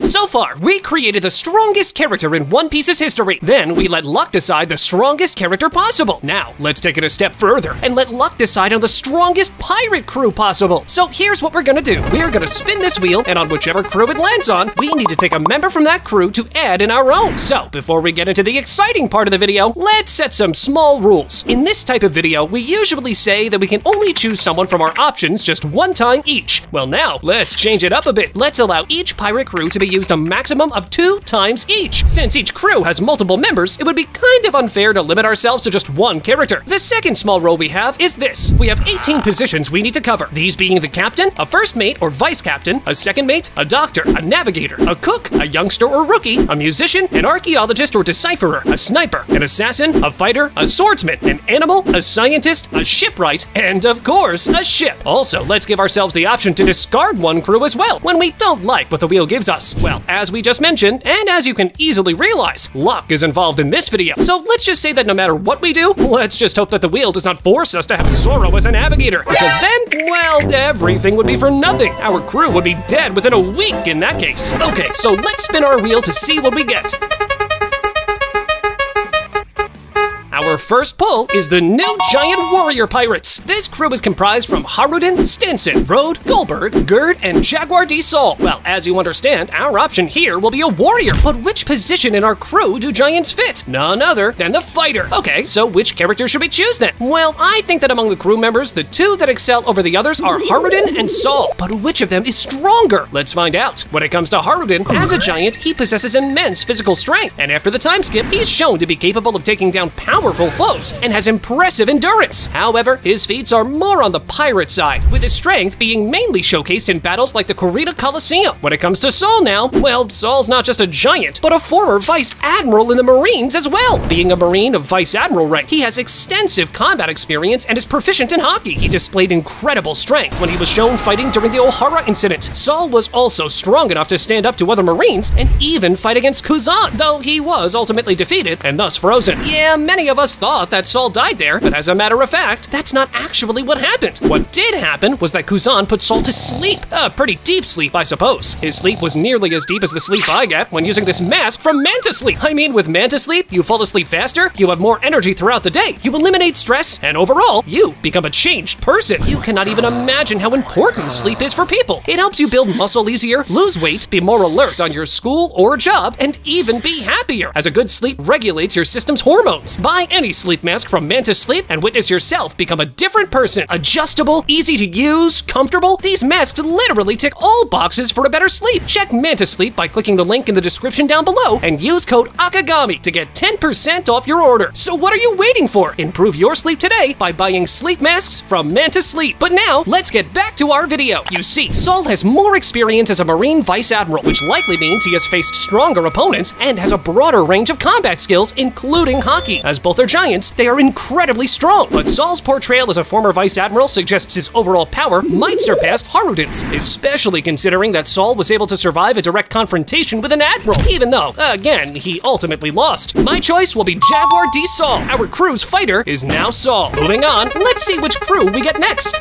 So far, we created the strongest character in One Piece's history. Then we let luck decide the strongest character possible. Now, let's take it a step further and let luck decide on the strongest pirate crew possible. So here's what we're gonna do. We're gonna spin this wheel, and on whichever crew it lands on, we need to take a member from that crew to add in our own. So before we get into the exciting part of the video, let's set some small rules. In this type of video, we usually say that we can only choose someone from our options just one time each. Well now, let's change it up a bit. Let's allow each pirate crew to be used a maximum of 2 times each. Since each crew has multiple members, it would be kind of unfair to limit ourselves to just one character. The second small rule we have is this. We have 18 positions we need to cover, these being the captain, a first mate or vice captain, a second mate, a doctor, a navigator, a cook, a youngster or rookie, a musician, an archaeologist or decipherer, a sniper, an assassin, a fighter, a swordsman, an animal, a scientist, a shipwright, and of course, a ship. Also, let's give ourselves the option to discard one crew as well when we don't like what the wheel gives us. Well, as we just mentioned, and as you can easily realize, luck is involved in this video. So let's just say that no matter what we do, let's just hope that the wheel does not force us to have Zoro as a navigator. Because then, well, everything would be for nothing. Our crew would be dead within a week in that case. Okay, so let's spin our wheel to see what we get. Our first pull is the new Giant Warrior Pirates. This crew is comprised from Haruden, Stinson, Rode, Goldberg, Gerd, and Jaguar D. Sol. Well, as you understand, our option here will be a warrior. But which position in our crew do giants fit? None other than the fighter. Okay, so which character should we choose then? Well, I think that among the crew members, the two that excel over the others are Haruden and Sol. But which of them is stronger? Let's find out. When it comes to Haruden, as a giant, he possesses immense physical strength. And after the time skip, he's shown to be capable of taking down powerful foes and has impressive endurance. However, his feats are more on the pirate side, with his strength being mainly showcased in battles like the Corrida Coliseum. When it comes to Sol now, well, Sol's not just a giant, but a former vice admiral in the Marines as well. Being a Marine of vice admiral rank, he has extensive combat experience and is proficient in hockey. He displayed incredible strength when he was shown fighting during the Ohara incident. Sol was also strong enough to stand up to other Marines and even fight against Kuzan, though he was ultimately defeated and thus frozen. Yeah, many of us thought that Sol died there, but as a matter of fact, that's not actually what happened. What did happen was that Kuzan put Sol to sleep. A pretty deep sleep, I suppose. His sleep was nearly as deep as the sleep I get when using this mask from Manta Sleep. I mean, with Manta Sleep, you fall asleep faster, you have more energy throughout the day, you eliminate stress, and overall, you become a changed person. You cannot even imagine how important sleep is for people. It helps you build muscle easier, lose weight, be more alert on your school or job, and even be happier, as a good sleep regulates your system's hormones. Buy any sleep mask from Manta Sleep and witness yourself become a different person. Adjustable, easy to use, comfortable, these masks literally tick all boxes for a better sleep. Check Manta Sleep by clicking the link in the description down below and use code Akagami to get 10% off your order. So what are you waiting for? Improve your sleep today by buying sleep masks from Manta Sleep. But now, let's get back to our video. You see, Sol has more experience as a Marine Vice Admiral, which likely means he has faced stronger opponents and has a broader range of combat skills, including hockey. As both are giants, they are incredibly strong, but Sol's portrayal as a former Vice Admiral suggests his overall power might surpass Haruden's, especially considering that Sol was able to survive a direct confrontation with an Admiral, even though, again, he ultimately lost. My choice will be Jaguar D. Sol. Our crew's fighter is now Sol. Moving on, let's see which crew we get next.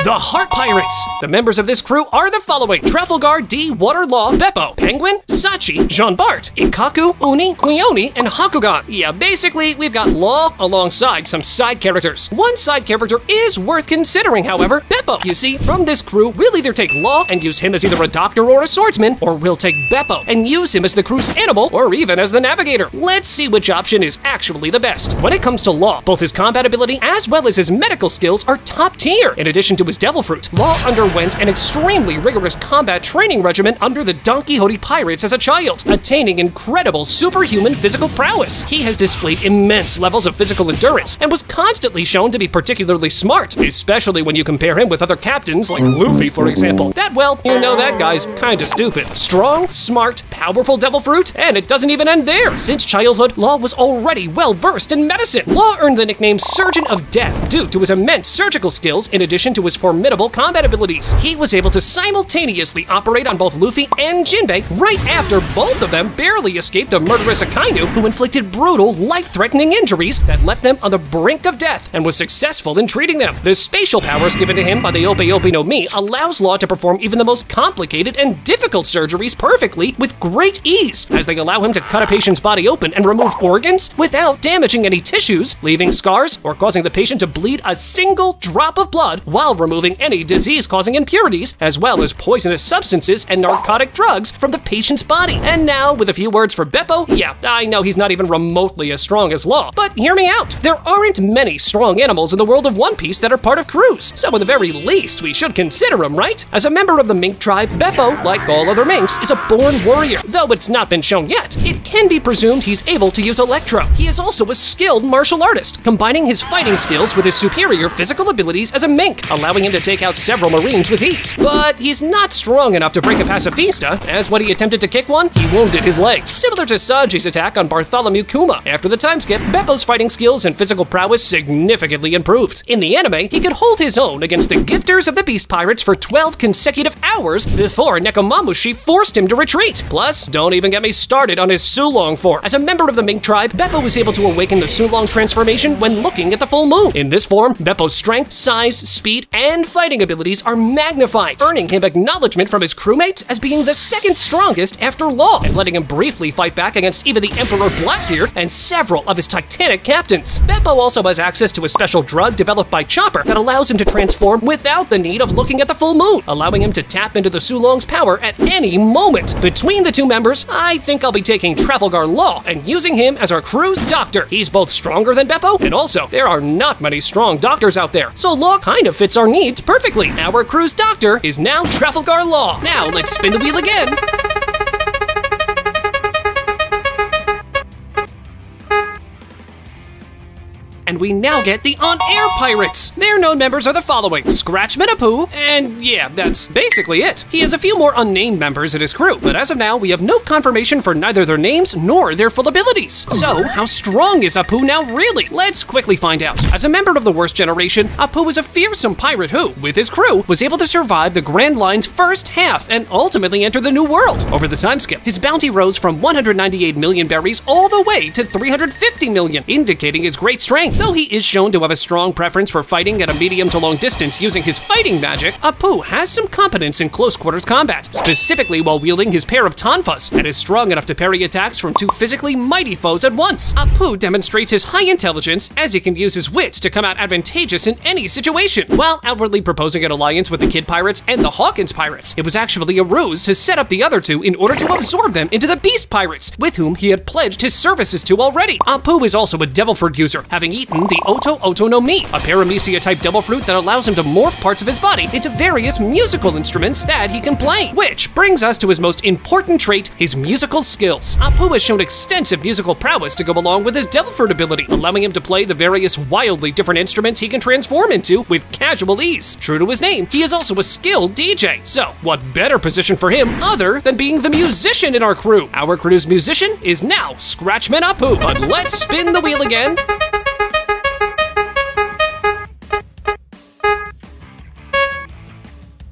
The Heart Pirates. The members of this crew are the following: Trafalgar D. Waterlaw, Beppo, Penguin, Sachi, Jean Bart, Ikaku, Uni, Cleone, and Hakugan. Yeah, basically, we've got Law alongside some side characters. One side character is worth considering, however, Beppo. You see, from this crew, we'll either take Law and use him as either a doctor or a swordsman, or we'll take Beppo and use him as the crew's animal, or even as the navigator. Let's see which option is actually the best. When it comes to Law, both his combat ability as well as his medical skills are top tier. In addition to his Devil Fruit, Law underwent an extremely rigorous combat training regimen under the Don Quixote pirates as a child, attaining incredible superhuman physical prowess. He has displayed immense levels of physical endurance and was constantly shown to be particularly smart, especially when you compare him with other captains like Luffy, for example. That, well, you know that guy's kinda stupid. Strong, smart, powerful Devil Fruit, and it doesn't even end there. Since childhood, Law was already well-versed in medicine. Law earned the nickname Surgeon of Death due to his immense surgical skills in addition to his formidable combat abilities. He was able to simultaneously operate on both Luffy and Jinbei right after both of them barely escaped a murderous Akainu who inflicted brutal, life-threatening injuries that left them on the brink of death and was successful in treating them. The spatial powers given to him by the Ope Ope no Mi allows Law to perform even the most complicated and difficult surgeries perfectly with great ease, as they allow him to cut a patient's body open and remove organs without damaging any tissues, leaving scars, or causing the patient to bleed a single drop of blood while removing any disease-causing impurities, as well as poisonous substances and narcotic drugs from the patient's body. And now, with a few words for Beppo, yeah, I know he's not even remotely as strong as Law, but hear me out. There aren't many strong animals in the world of One Piece that are part of crews, so at the very least, we should consider him, right? As a member of the mink tribe, Beppo, like all other minks, is a born warrior. Though it's not been shown yet, it can be presumed he's able to use Electro. He is also a skilled martial artist, combining his fighting skills with his superior physical abilities as a mink, allowing him to take out several marines with ease. But he's not strong enough to break a pacifista, as when he attempted to kick one, he wounded his leg, similar to Sanji's attack on Bartholomew Kuma. After the time skip, Beppo's fighting skills and physical prowess significantly improved. In the anime, he could hold his own against the gifters of the Beast Pirates for 12 consecutive hours before Nekomamushi forced him to retreat. Plus, don't even get me started on his Sulong form. As a member of the mink tribe, Beppo was able to awaken the Sulong transformation when looking at the full moon. In this form, Beppo's strength, size, speed, and fighting abilities are magnified, earning him acknowledgement from his crewmates as being the second strongest after Law, and letting him briefly fight back against even the Emperor Blackbeard and several of his titanic captains. Beppo also has access to a special drug developed by Chopper that allows him to transform without the need of looking at the full moon, allowing him to tap into the Sulong's power at any moment. Between the two members, I think I'll be taking Trafalgar Law and using him as our crew's doctor. He's both stronger than Beppo, and also, there are not many strong doctors out there, so Law kind of fits our needs perfectly. Our crew's doctor is now Trafalgar Law. Now, let's spin the wheel again. And we now get the on-air pirates. Their known members are the following: Scratchman Apu, and yeah, that's basically it. He has a few more unnamed members in his crew, but as of now, we have no confirmation for neither their names nor their full abilities. So, how strong is Apu now really? Let's quickly find out. As a member of the Worst Generation, Apu is a fearsome pirate who, with his crew, was able to survive the Grand Line's first half and ultimately enter the New World. Over the time skip, his bounty rose from 198 million berries all the way to 350 million, indicating his great strength. Though he is shown to have a strong preference for fighting at a medium to long distance using his fighting magic, Apu has some competence in close quarters combat, specifically while wielding his pair of tonfas, and is strong enough to parry attacks from two physically mighty foes at once. Apu demonstrates his high intelligence as he can use his wits to come out advantageous in any situation. While outwardly proposing an alliance with the Kid Pirates and the Hawkins Pirates, it was actually a ruse to set up the other two in order to absorb them into the Beast Pirates, with whom he had pledged his services to already. Apu is also a Devil Fruit user, having eaten the Oto Oto no Mi, a paramecia-type devil fruit that allows him to morph parts of his body into various musical instruments that he can play. Which brings us to his most important trait, his musical skills. Apu has shown extensive musical prowess to go along with his devil fruit ability, allowing him to play the various wildly different instruments he can transform into with casual ease. True to his name, he is also a skilled DJ. So, what better position for him other than being the musician in our crew? Our crew's musician is now Scratchman Apu. But let's spin the wheel again.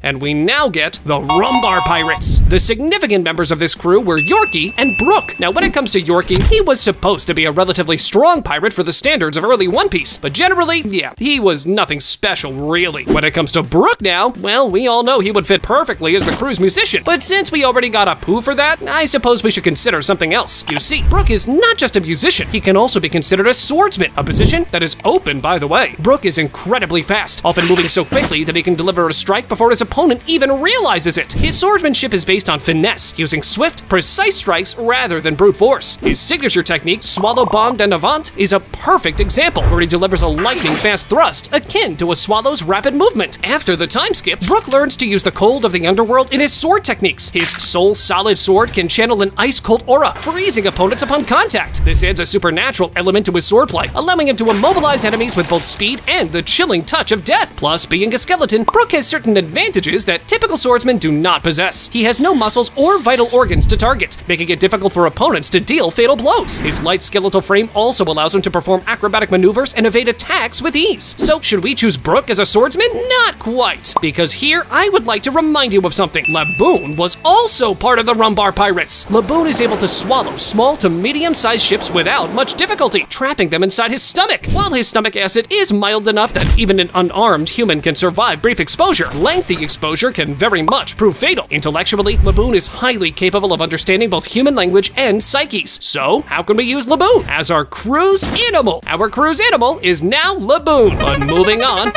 And we now get the Rumbar Pirates. The significant members of this crew were Yorkie and Brook. Now, when it comes to Yorkie, he was supposed to be a relatively strong pirate for the standards of early One Piece, but generally, yeah, he was nothing special, really. When it comes to Brook now, well, we all know he would fit perfectly as the crew's musician, but since we already got Apu for that, I suppose we should consider something else. You see, Brook is not just a musician, he can also be considered a swordsman, a position that is open, by the way. Brook is incredibly fast, often moving so quickly that he can deliver a strike before his opponent even realizes it. His swordsmanship is based on finesse, using swift, precise strikes rather than brute force. His signature technique, Swallow Bond and Avant, is a perfect example where he delivers a lightning-fast thrust akin to a swallow's rapid movement. After the time skip, Brook learns to use the cold of the underworld in his sword techniques. His soul-solid sword can channel an ice-cold aura, freezing opponents upon contact. This adds a supernatural element to his swordplay, allowing him to immobilize enemies with both speed and the chilling touch of death. Plus, being a skeleton, Brook has certain advantages that typical swordsmen do not possess. He has no no muscles or vital organs to target, making it difficult for opponents to deal fatal blows. His light skeletal frame also allows him to perform acrobatic maneuvers and evade attacks with ease. So should we choose Brook as a swordsman? Not quite, because here I would like to remind you of something. Laboon was also part of the Rumbar Pirates. Laboon is able to swallow small to medium-sized ships without much difficulty, trapping them inside his stomach. While his stomach acid is mild enough that even an unarmed human can survive brief exposure, lengthy exposure can very much prove fatal. Intellectually, Laboon is highly capable of understanding both human language and psyches. So, how can we use Laboon as our crew's animal? Our crew's animal is now Laboon. But moving on.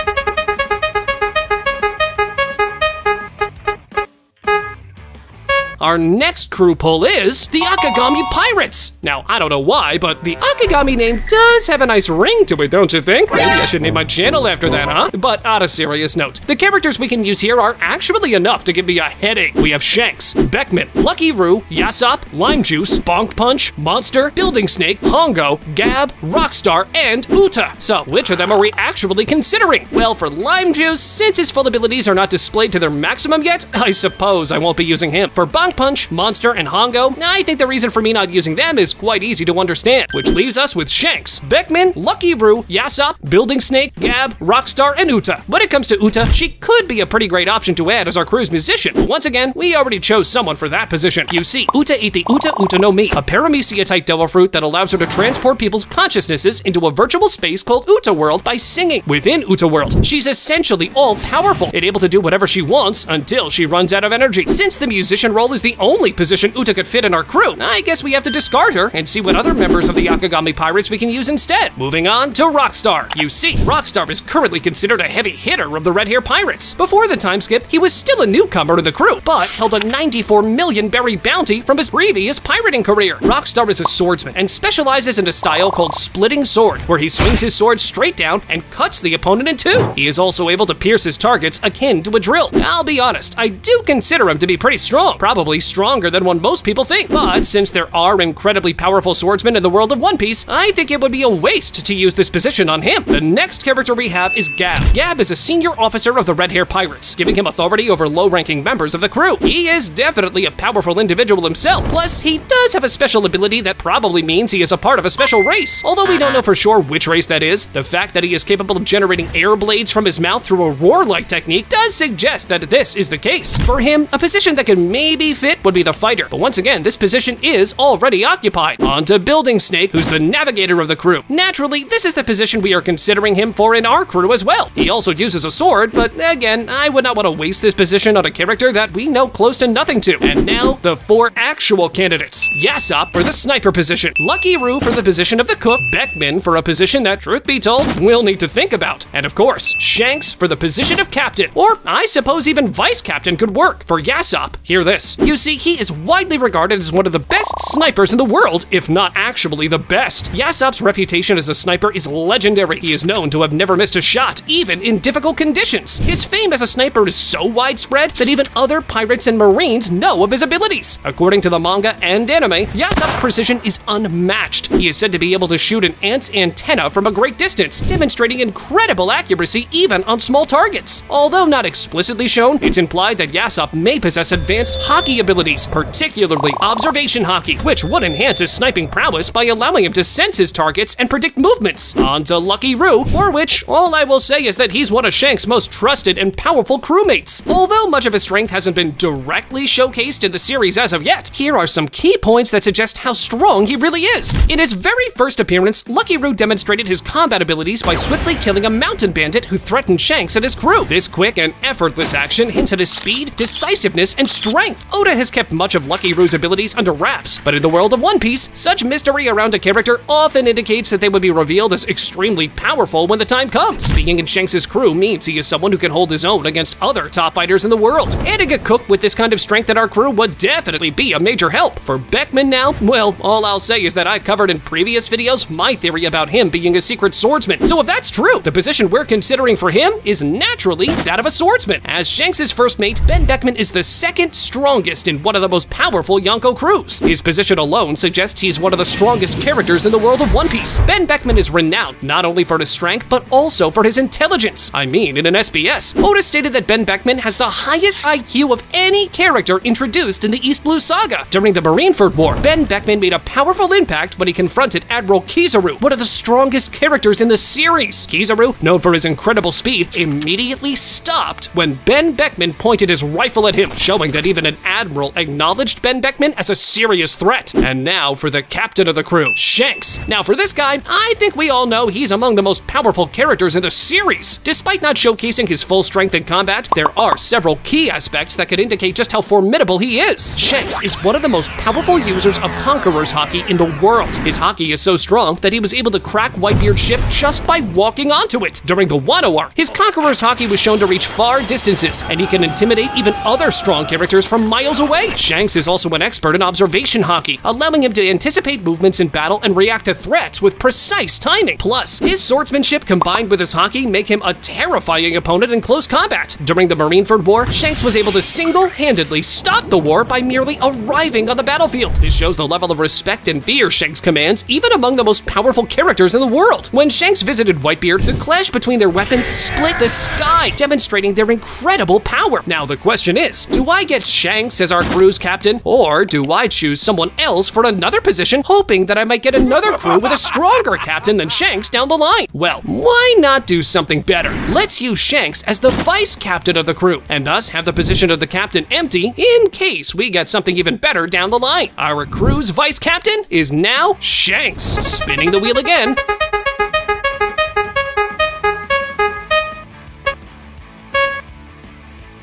Our next crew pull is the Akagami Pirates. Now, I don't know why, but the Akagami name does have a nice ring to it, don't you think? Maybe I should name my channel after that, huh? But on a serious note, the characters we can use here are actually enough to give me a headache. We have Shanks, Beckman, Lucky Roo, Yasop, Lime Juice, Bonk Punch, Monster, Building Snake, Hongo, Gab, Rockstar, and Uta. So, which of them are we actually considering? Well, for Lime Juice, since his full abilities are not displayed to their maximum yet, I suppose I won't be using him. For Bonk Punch, Monster, and Hongo, I think the reason for me not using them is quite easy to understand, which leaves us with Shanks, Beckman, Lucky Roo, Yasop, Building Snake, Gab, Rockstar, and Uta. When it comes to Uta, she could be a pretty great option to add as our crew's musician, but once again, we already chose someone for that position. You see, Uta ate the Uta no Mi, a paramecia-type devil fruit that allows her to transport people's consciousnesses into a virtual space called Uta World by singing. Within Uta World, she's essentially all-powerful and able to do whatever she wants until she runs out of energy. Since the musician role is the only position Uta could fit in our crew, I guess we have to discard her and see what other members of the Akagami Pirates we can use instead. Moving on to Rockstar. You see, Rockstar is currently considered a heavy hitter of the Red Hair Pirates. Before the time skip, he was still a newcomer to the crew, but held a 94 million berry bounty from his previous pirating career. Rockstar is a swordsman and specializes in a style called Splitting Sword, where he swings his sword straight down and cuts the opponent in two. He is also able to pierce his targets akin to a drill. I'll be honest, I do consider him to be pretty strong, probably stronger than what most people think, but since there are incredibly powerful swordsmen in the world of One Piece, I think it would be a waste to use this position on him. The next character we have is Gab. Gab is a senior officer of the Red Hair Pirates, giving him authority over low-ranking members of the crew. He is definitely a powerful individual himself, plus he does have a special ability that probably means he is a part of a special race. Although we don't know for sure which race that is, the fact that he is capable of generating air blades from his mouth through a roar-like technique does suggest that this is the case. For him, a position that could maybe fit would be the fighter, but once again, this position is already occupied. On to Building Snake, who's the navigator of the crew. Naturally, this is the position we are considering him for in our crew as well. He also uses a sword, but again, I would not want to waste this position on a character that we know close to nothing to. And now, the four actual candidates. Yasop for the sniper position, Lucky Roo for the position of the cook, Beckman for a position that, truth be told, we'll need to think about, and of course, Shanks for the position of captain, or I suppose even vice captain could work. For Yasop, hear this. You see, he is widely regarded as one of the best snipers in the world, if not actually the best. Yasop's reputation as a sniper is legendary. He is known to have never missed a shot, even in difficult conditions. His fame as a sniper is so widespread that even other pirates and marines know of his abilities. According to the manga and anime, Yasop's precision is unmatched. He is said to be able to shoot an ant's antenna from a great distance, demonstrating incredible accuracy even on small targets. Although not explicitly shown, it's implied that Yasop may possess advanced hockey abilities, particularly observation hockey, which would enhance his sniping prowess by allowing him to sense his targets and predict movements. On to Lucky Roo, for which all I will say is that he's one of Shanks' most trusted and powerful crewmates. Although much of his strength hasn't been directly showcased in the series as of yet, here are some key points that suggest how strong he really is. In his very first appearance, Lucky Roo demonstrated his combat abilities by swiftly killing a mountain bandit who threatened Shanks and his crew. This quick and effortless action hints at his speed, decisiveness, and strength. Oda has kept much of Lucky Roo's abilities under wraps, but in the world of One Piece, such mystery around a character often indicates that they would be revealed as extremely powerful when the time comes. Being in Shanks' crew means he is someone who can hold his own against other top fighters in the world. Adding a cook with this kind of strength in our crew would definitely be a major help. For Beckman now, well, all I'll say is that I covered in previous videos my theory about him being a secret swordsman. So if that's true, the position we're considering for him is naturally that of a swordsman. As Shanks' first mate, Ben Beckman is the second strongest in one of the most powerful Yonko crews. His His position alone suggests he's one of the strongest characters in the world of One Piece. Ben Beckman is renowned not only for his strength, but also for his intelligence. I mean, in an SBS, Oda stated that Ben Beckman has the highest IQ of any character introduced in the East Blue Saga. During the Marineford War, Ben Beckman made a powerful impact when he confronted Admiral Kizaru, one of the strongest characters in the series. Kizaru, known for his incredible speed, immediately stopped when Ben Beckman pointed his rifle at him, showing that even an admiral acknowledged Ben Beckman as a serious threat. And now for the captain of the crew, Shanks. Now for this guy, I think we all know he's among the most powerful characters in the series. Despite not showcasing his full strength in combat, there are several key aspects that could indicate just how formidable he is. Shanks is one of the most powerful users of Conqueror's Haki in the world. His Haki is so strong that he was able to crack Whitebeard's ship just by walking onto it. During the Wano War, his Conqueror's Haki was shown to reach far distances, and he can intimidate even other strong characters from miles away. Shanks is also an expert in observation Haki, allowing him to anticipate movements in battle and react to threats with precise timing. Plus, his swordsmanship combined with his Haki make him a terrifying opponent in close combat. During the Marineford War, Shanks was able to single-handedly stop the war by merely arriving on the battlefield. This shows the level of respect and fear Shanks commands, even among the most powerful characters in the world. When Shanks visited Whitebeard, the clash between their weapons split the sky, demonstrating their incredible power. Now the question is, do I get Shanks as our crew's captain, or do I choose someone else for another position, hoping that I might get another crew with a stronger captain than Shanks down the line? Well, why not do something better? Let's use Shanks as the vice captain of the crew, and us have the position of the captain empty in case we get something even better down the line. Our crew's vice captain is now Shanks. Spinning the wheel again.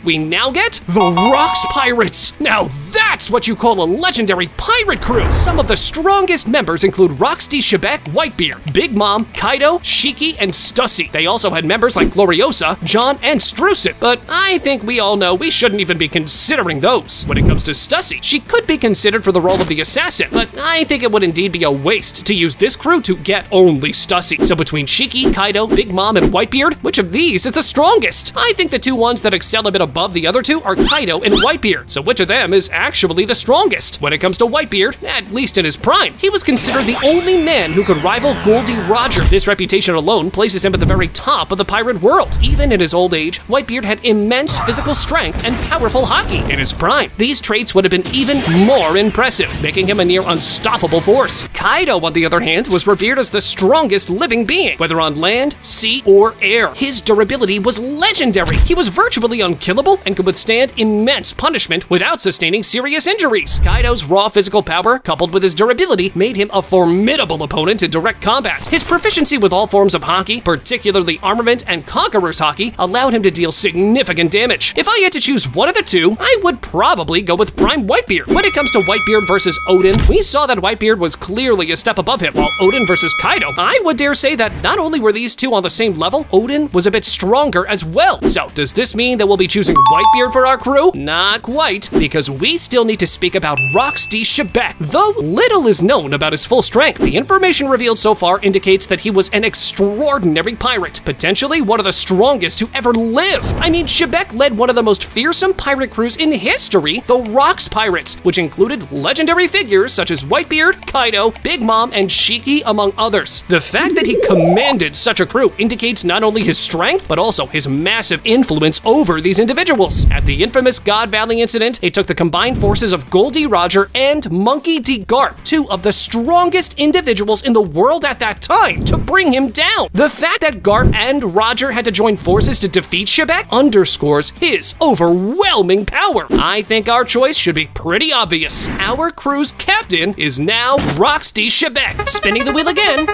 We now get the Rocks Pirates. Now that's what you call a legendary pirate crew. Some of the strongest members include Rocks D. Shebek, Whitebeard, Big Mom, Kaido, Shiki, and Stussy. They also had members like Gloriosa, John, and Struzan, but I think we all know we shouldn't even be considering those. When it comes to Stussy, she could be considered for the role of the assassin, but I think it would indeed be a waste to use this crew to get only Stussy. So between Shiki, Kaido, Big Mom, and Whitebeard, which of these is the strongest? I think the two ones that excel a bit above the other two are Kaido and Whitebeard, so which of them is actually the strongest? When it comes to Whitebeard, at least in his prime, he was considered the only man who could rival Goldie Roger. This reputation alone places him at the very top of the pirate world. Even in his old age, Whitebeard had immense physical strength and powerful Haki. In his prime, these traits would have been even more impressive, making him a near unstoppable force. Kaido, on the other hand, was revered as the strongest living being, whether on land, sea, or air. His durability was legendary. He was virtually unkillable and could withstand immense punishment without sustaining serious injuries. Kaido's raw physical power, coupled with his durability, made him a formidable opponent in direct combat. His proficiency with all forms of Haki, particularly armament and Conqueror's Haki, allowed him to deal significant damage. If I had to choose one of the two, I would probably go with Prime Whitebeard. When it comes to Whitebeard versus Odin, we saw that Whitebeard was clearly a step above him, while Odin versus Kaido, I would dare say that not only were these two on the same level, Odin was a bit stronger as well. So does this mean that we'll be choosing Whitebeard for our crew? Not quite, because we still need to speak about Rocks D. Shebek. Though little is known about his full strength, the information revealed so far indicates that he was an extraordinary pirate, potentially one of the strongest to ever live. I mean, Shebek led one of the most fearsome pirate crews in history, the Rocks Pirates, which included legendary figures such as Whitebeard, Kaido, Big Mom, and Shiki, among others. The fact that he commanded such a crew indicates not only his strength, but also his massive influence over these individuals. At the infamous God Valley incident, it took the combined forces of Goldie Roger and Monkey D. Garp, two of the strongest individuals in the world at that time, to bring him down. The fact that Garp and Roger had to join forces to defeat Shebek underscores his overwhelming power. I think our choice should be pretty obvious. Our crew's captain is now Rocks D. Shebek. Spinning the wheel again.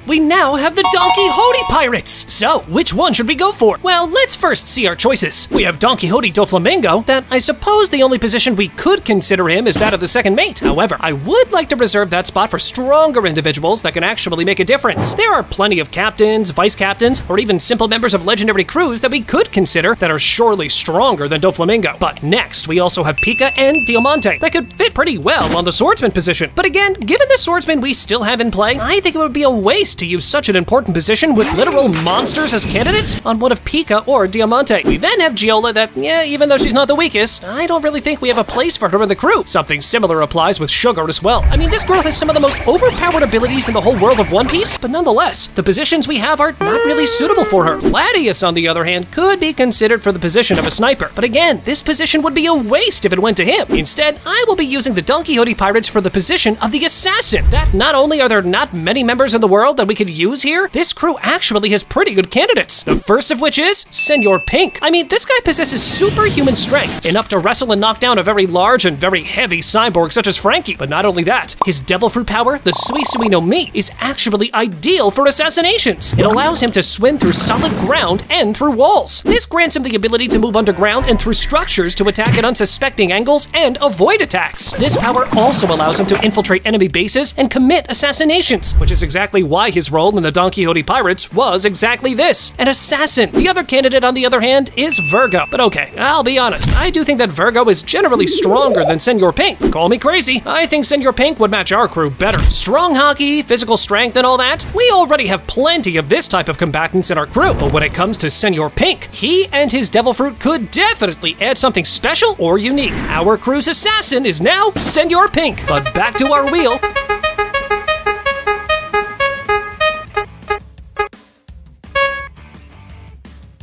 We now have the Don Quixote Pirates! So, which one should we go for? Well, let's first see our choices. We have Don Quixote do Flamengo, that I suppose the only position we could consider him is that of the second mate. However, I would like to reserve that spot for stronger individuals that can actually make a difference. There are plenty of captains, vice captains, or even simple members of legendary crews that we could consider that are surely stronger than Doflamingo. But next, we also have Pika and Diamante that could fit pretty well on the swordsman position. But again, given the swordsman we still have in play, I think it would be a waste waste to use such an important position with literal monsters as candidates on one of Pika or Diamante. We then have Giola that, yeah, even though she's not the weakest, I don't really think we have a place for her in the crew. Something similar applies with Sugar as well. I mean, this girl has some of the most overpowered abilities in the whole world of One Piece, but nonetheless, the positions we have are not really suitable for her. Gladius, on the other hand, could be considered for the position of a sniper. But again, this position would be a waste if it went to him. Instead, I will be using the Don Quixote Pirates for the position of the assassin. That not only are there not many members in the world that we could use here, this crew actually has pretty good candidates. The first of which is Senor Pink. I mean, this guy possesses superhuman strength, enough to wrestle and knock down a very large and very heavy cyborg such as Frankie. But not only that, his devil fruit power, the Sui Sui no Mi, is actually ideal for assassinations. It allows him to swim through solid ground and through walls. This grants him the ability to move underground and through structures to attack at unsuspecting angles and avoid attacks. This power also allows him to infiltrate enemy bases and commit assassinations, which is exactly why his role in the Don Quixote Pirates was exactly this, an assassin. The other candidate, on the other hand, is Virgo. But okay, I'll be honest, I do think that Virgo is generally stronger than Senor Pink. Call me crazy, I think Senor Pink would match our crew better. Strong hockey, physical strength, and all that, we already have plenty of this type of combatants in our crew. But when it comes to Senor Pink, he and his devil fruit could definitely add something special or unique. Our crew's assassin is now Senor Pink. But back to our wheel.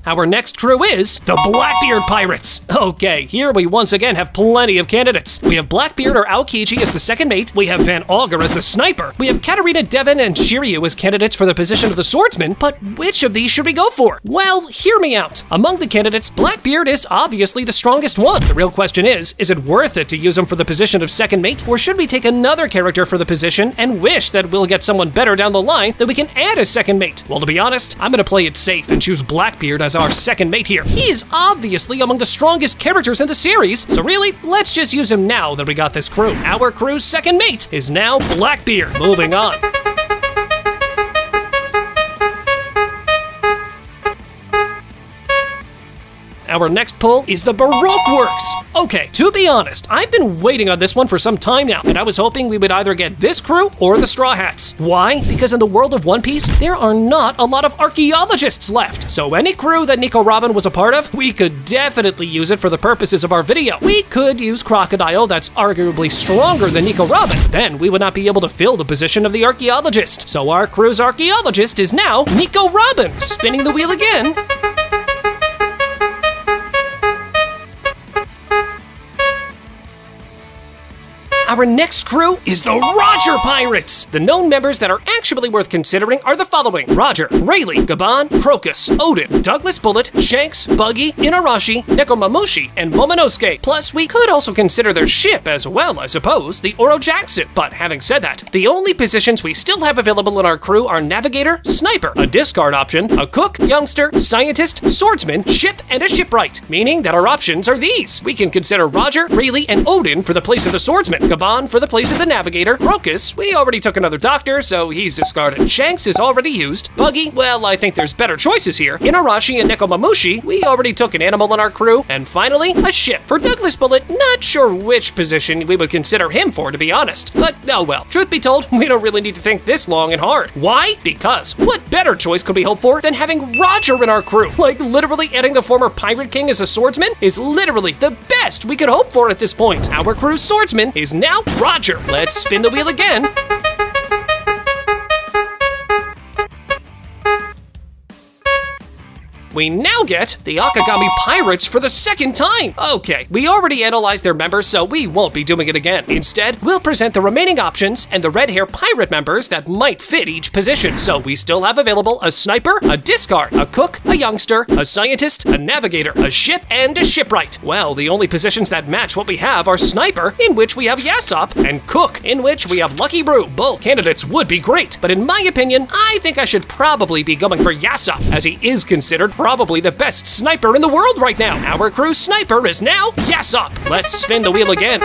Our next crew is the Blackbeard Pirates. Okay, here we once again have plenty of candidates. We have Blackbeard or Aokiji as the second mate. We have Van Augur as the sniper. We have Katarina Devon and Shiryu as candidates for the position of the swordsman. But which of these should we go for? Well, hear me out. Among the candidates, Blackbeard is obviously the strongest one. The real question is it worth it to use him for the position of second mate? Or should we take another character for the position and wish that we'll get someone better down the line that we can add as second mate? Well, to be honest, I'm gonna play it safe and choose Blackbeard as our second mate here. He is obviously among the strongest characters in the series, so really, let's just use him now that we got this crew. Our crew's second mate is now Blackbeard. Moving on. Our next pull is the Baroque Works. Okay, to be honest, I've been waiting on this one for some time now, and I was hoping we would either get this crew or the Straw Hats. Why? Because in the world of One Piece, there are not a lot of archaeologists left. So any crew that Nico Robin was a part of, we could definitely use it for the purposes of our video. We could use Crocodile, that's arguably stronger than Nico Robin. Then we would not be able to fill the position of the archaeologist. So our crew's archaeologist is now Nico Robin. Spinning the wheel again. Our next crew is the Roger Pirates. The known members that are actually worth considering are the following: Roger, Rayleigh, Gaban, Crocus, Odin, Douglas Bullet, Shanks, Buggy, Inarashi, Nekomamushi, and Momonosuke. Plus, we could also consider their ship as well, I suppose, the Oro Jackson. But having said that, the only positions we still have available in our crew are Navigator, Sniper, a discard option, a Cook, Youngster, Scientist, Swordsman, Ship, and a Shipwright, meaning that our options are these. We can consider Roger, Rayleigh, and Odin for the place of the Swordsman, Gaban for the place of the Navigator, Crocus, we already took another Doctor, so he's discarded. Shanks is already used. Buggy, well, I think there's better choices here. Inarashi and Nekomamushi, we already took an animal in our crew. And finally, a ship. For Douglas Bullet, not sure which position we would consider him for, to be honest. But, oh well, truth be told, we don't really need to think this long and hard. Why? Because what better choice could we hope for than having Roger in our crew? Like, literally adding the former Pirate King as a swordsman is literally the best we could hope for at this point. Our crew's swordsman is now Roger. Let's spin the wheel again. We now get the Akagami Pirates for the second time. Okay, we already analyzed their members, so we won't be doing it again. Instead, we'll present the remaining options and the red hair pirate members that might fit each position. So we still have available a Sniper, a Discard, a Cook, a Youngster, a Scientist, a Navigator, a Ship, and a Shipwright. Well, the only positions that match what we have are Sniper, in which we have Yasopp, and Cook, in which we have Lucky Brew. Both candidates would be great, but in my opinion, I think I should probably be going for Yasopp, as he is considered probably the best sniper in the world right now. Our crew's sniper is now Yasopp. Let's spin the wheel again.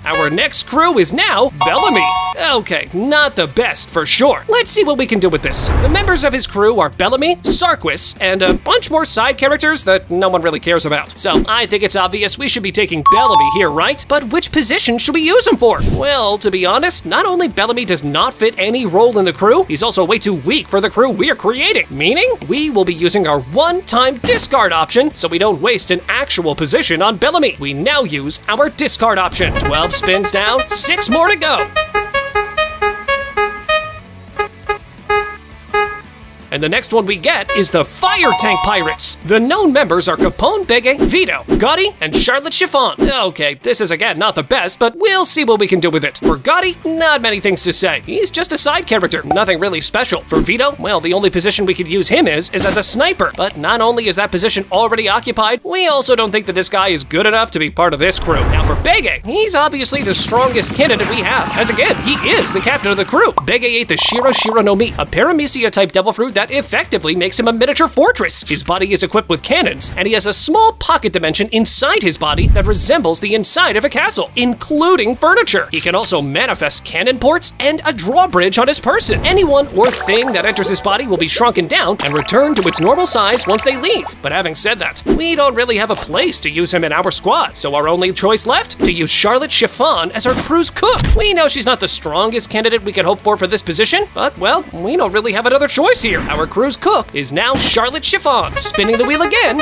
Our next crew is now Bellamy. Okay, not the best for sure. Let's see what we can do with this. The members of his crew are Bellamy, Sarquis, and a bunch more side characters that no one really cares about. So I think it's obvious we should be taking Bellamy here, right? But which position should we use him for? Well, to be honest, not only Bellamy does not fit any role in the crew, he's also way too weak for the crew we're creating. Meaning, we will be using our one-time discard option so we don't waste an actual position on Bellamy. We now use our discard option. 12 spins down, 6 more to go. And the next one we get is the Fire Tank Pirates. The known members are Capone, Bege, Vito, Gotti, and Charlotte Chiffon. Okay, this is again not the best, but we'll see what we can do with it. For Gotti, not many things to say. He's just a side character, nothing really special. For Vito, well, the only position we could use him is as a sniper. But not only is that position already occupied, we also don't think that this guy is good enough to be part of this crew. Now for Bege, he's obviously the strongest candidate we have, as again, he is the captain of the crew. Bege ate the Shiro no Mi, a Paramecia-type devil fruit that effectively makes him a miniature fortress. His body is equipped with cannons, and he has a small pocket dimension inside his body that resembles the inside of a castle, including furniture. He can also manifest cannon ports and a drawbridge on his person. Anyone or thing that enters his body will be shrunken down and return to its normal size once they leave. But having said that, we don't really have a place to use him in our squad, so our only choice left to use Charlotte Chiffon as our crew's cook. We know she's not the strongest candidate we could hope for this position, but well, we don't really have another choice here. Our crew's cook is now Charlotte Chiffon. Spinning the wheel again.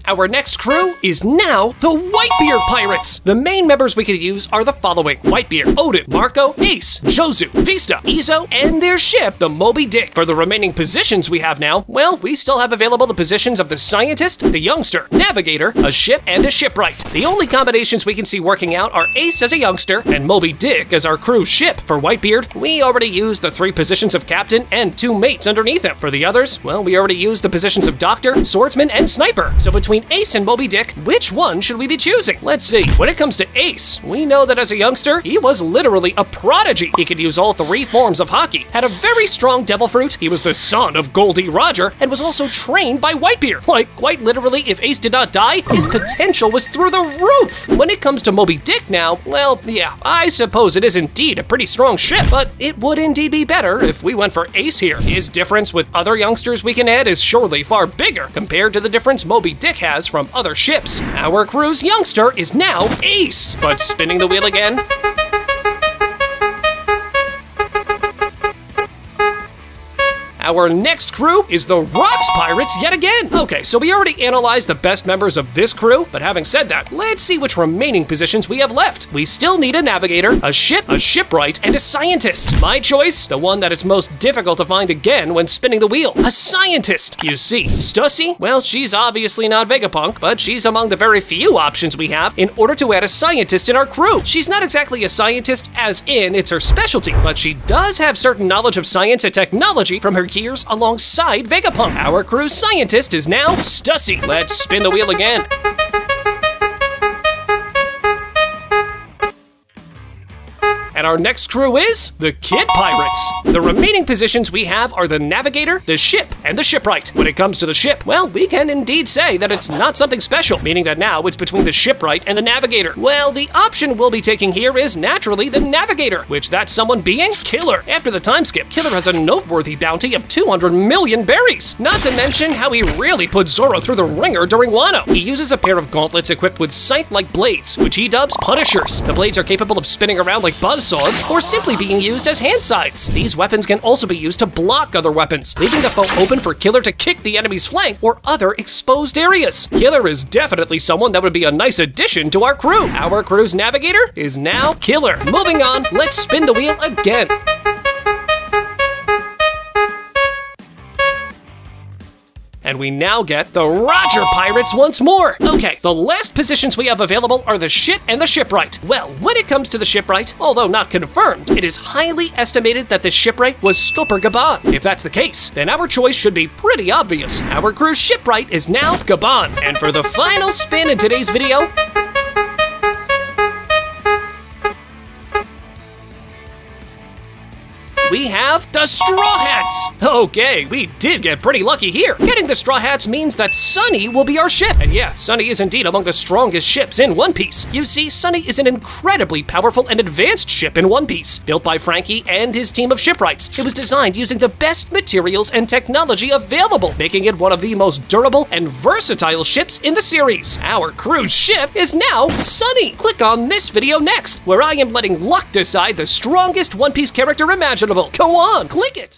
Our next crew is now the Whitebeard Pirates. The main members we could use are the following: Whitebeard, Odin, Marco, Ace, Josu, Vista, Izo, and their ship, the Moby Dick. For the remaining positions we have now, well, we still have available the positions of the Scientist, the Youngster, Navigator, a ship, and a Shipwright. The only combinations we can see working out are Ace as a Youngster and Moby Dick as our crew's ship. For Whitebeard, we already used the 3 positions of Captain and 2 mates underneath him. For the others, well, we already used the positions of Doctor, Swordsman, and Sniper. So between Ace and Moby Dick, which one should we be choosing? Let's see. When it comes to Ace, we know that as a youngster, he was literally a prodigy. He could use all 3 forms of hockey, had a very strong devil fruit, he was the son of Goldie Roger, and was also trained by Whitebeard. Like, quite literally, if Ace did not die, his potential was through the roof. When it comes to Moby Dick now, well, yeah, I suppose it is indeed a pretty strong ship, but it would indeed be better if we went for Ace here. His difference with other youngsters we can add is surely far bigger compared to the difference Moby Dick has from other ships. Our crew's youngster is now Ace. But spinning the wheel again. Our next crew is the Rocks Pirates yet again. Okay, so we already analyzed the best members of this crew, but having said that, let's see which remaining positions we have left. We still need a Navigator, a ship, a Shipwright, and a Scientist. My choice, the one that it's most difficult to find again when spinning the wheel, a Scientist. You see, Stussy, well, she's obviously not Vegapunk, but she's among the very few options we have in order to add a Scientist in our crew. She's not exactly a scientist as in it's her specialty, but she does have certain knowledge of science and technology from her years alongside Vegapunk. Our crew's Scientist is now Stussy. Let's spin the wheel again. And our next crew is the Kid Pirates. The remaining positions we have are the Navigator, the Ship, and the Shipwright. When it comes to the ship, well, we can indeed say that it's not something special, meaning that now it's between the Shipwright and the Navigator. Well, the option we'll be taking here is naturally the Navigator, which that's someone being Killer. After the time skip, Killer has a noteworthy bounty of 200 million berries. Not to mention how he really put Zoro through the ringer during Wano. He uses a pair of gauntlets equipped with scythe-like blades, which he dubs Punishers. The blades are capable of spinning around like buzzsaws or simply being used as hand scythes. These weapons can also be used to block other weapons, leaving the foe open for Killer to kick the enemy's flank or other exposed areas. Killer is definitely someone that would be a nice addition to our crew. Our crew's Navigator is now Killer. Moving on, let's spin the wheel again. And we now get the Roger Pirates once more. Okay, the last positions we have available are the Ship and the Shipwright. Well, when it comes to the Shipwright, although not confirmed, it is highly estimated that the Shipwright was Skopper Gaban. If that's the case, then our choice should be pretty obvious. Our crew's Shipwright is now Gaban. And for the final spin in today's video, we have the Straw Hats. Okay, we did get pretty lucky here. Getting the Straw Hats means that Sunny will be our ship. And yeah, Sunny is indeed among the strongest ships in One Piece. You see, Sunny is an incredibly powerful and advanced ship in One Piece, built by Frankie and his team of shipwrights. It was designed using the best materials and technology available, making it one of the most durable and versatile ships in the series. Our crew's ship is now Sunny. Click on this video next, where I am letting luck decide the strongest One Piece character imaginable. Go on, click it.